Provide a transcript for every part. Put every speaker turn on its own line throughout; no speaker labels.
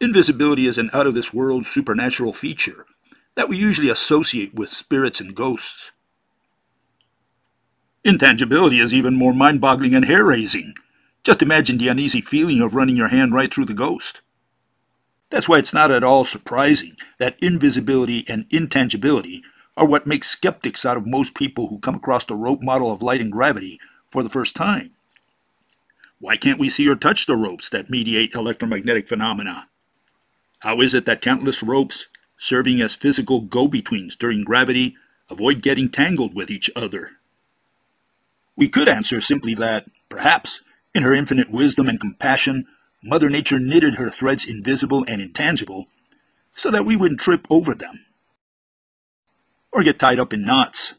Invisibility is an out-of-this-world supernatural feature that we usually associate with spirits and ghosts. Intangibility is even more mind-boggling and hair-raising. Just imagine the uneasy feeling of running your hand right through the ghost. That's why it's not at all surprising that invisibility and intangibility are what make skeptics out of most people who come across the rope model of light and gravity for the first time. Why can't we see or touch the ropes that mediate electromagnetic phenomena? How is it that countless ropes, serving as physical go-betweens during gravity, avoid getting tangled with each other? We could answer simply that, perhaps, in her infinite wisdom and compassion, Mother Nature knitted her threads invisible and intangible so that we wouldn't trip over them or get tied up in knots.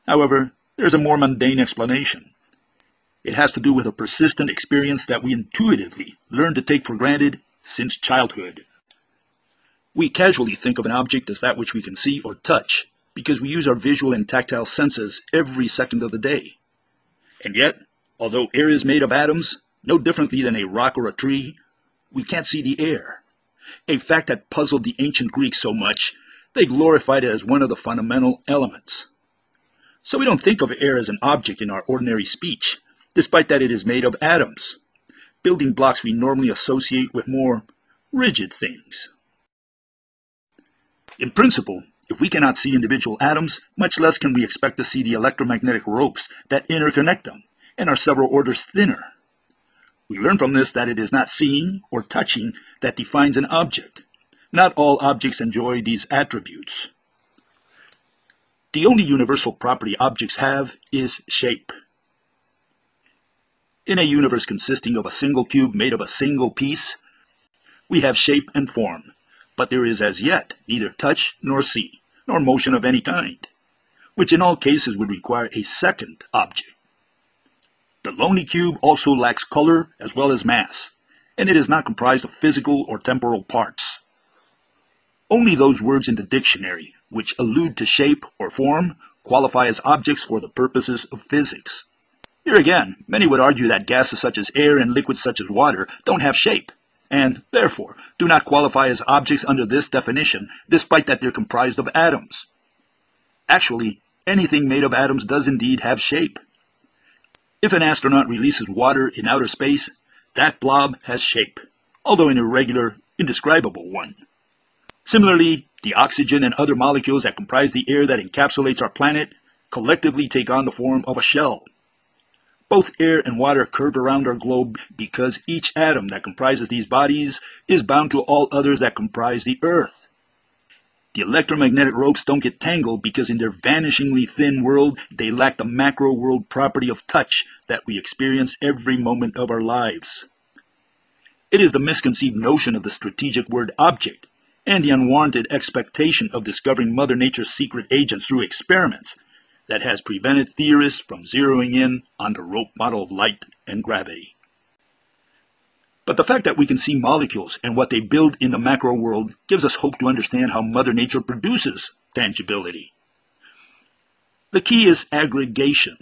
However, there's a more mundane explanation. It has to do with a persistent experience that we intuitively learn to take for granted since childhood. We casually think of an object as that which we can see or touch because we use our visual and tactile senses every second of the day. And yet, although air is made of atoms, no differently than a rock or a tree, we can't see the air. A fact that puzzled the ancient Greeks so much, they glorified it as one of the fundamental elements. So we don't think of air as an object in our ordinary speech, despite that it is made of atoms, building blocks we normally associate with more rigid things. In principle, if we cannot see individual atoms, much less can we expect to see the electromagnetic ropes that interconnect them and are several orders thinner. We learn from this that it is not seeing or touching that defines an object. Not all objects enjoy these attributes. The only universal property objects have is shape. In a universe consisting of a single cube made of a single piece, we have shape and form, but there is as yet neither touch nor see, nor motion of any kind, which in all cases would require a second object. The lonely cube also lacks color as well as mass, and it is not comprised of physical or temporal parts. Only those words in the dictionary which allude to shape or form qualify as objects for the purposes of physics. Here again, many would argue that gases such as air and liquids such as water don't have shape, and therefore do not qualify as objects under this definition, despite that they're comprised of atoms. Actually, anything made of atoms does indeed have shape. If an astronaut releases water in outer space, that blob has shape, although an irregular, indescribable one. Similarly, the oxygen and other molecules that comprise the air that encapsulates our planet collectively take on the form of a shell. Both air and water curve around our globe because each atom that comprises these bodies is bound to all others that comprise the Earth. The electromagnetic ropes don't get tangled because in their vanishingly thin world, they lack the macro world property of touch that we experience every moment of our lives. It is the misconceived notion of the strategic word object and the unwarranted expectation of discovering Mother Nature's secret agents through experiments that has prevented theorists from zeroing in on the rope model of light and gravity. But the fact that we can see molecules and what they build in the macro world gives us hope to understand how Mother Nature produces tangibility. The key is aggregation.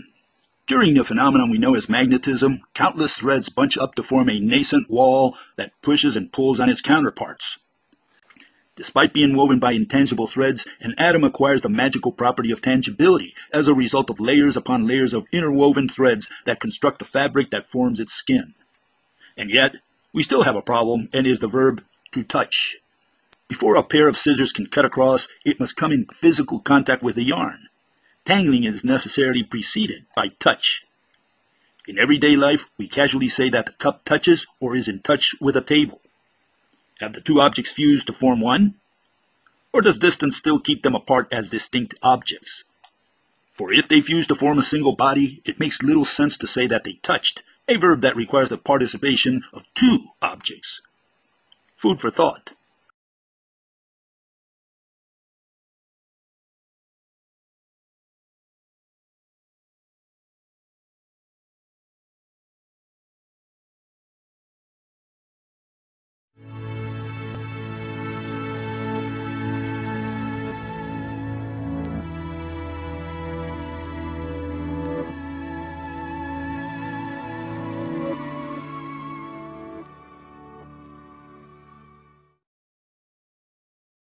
During the phenomenon we know as magnetism, countless threads bunch up to form a nascent wall that pushes and pulls on its counterparts. Despite being woven by intangible threads, an atom acquires the magical property of tangibility as a result of layers upon layers of interwoven threads that construct the fabric that forms its skin. And yet, we still have a problem, and is the verb to touch. Before a pair of scissors can cut across, it must come in physical contact with the yarn. Tangling is necessarily preceded by touch. In everyday life, we casually say that the cup touches or is in touch with a table. Have the two objects fused to form one? Or does distance still keep them apart as distinct objects? For if they fuse to form a single body, it makes little sense to say that they touched, a verb that requires the participation of two objects. Food for thought.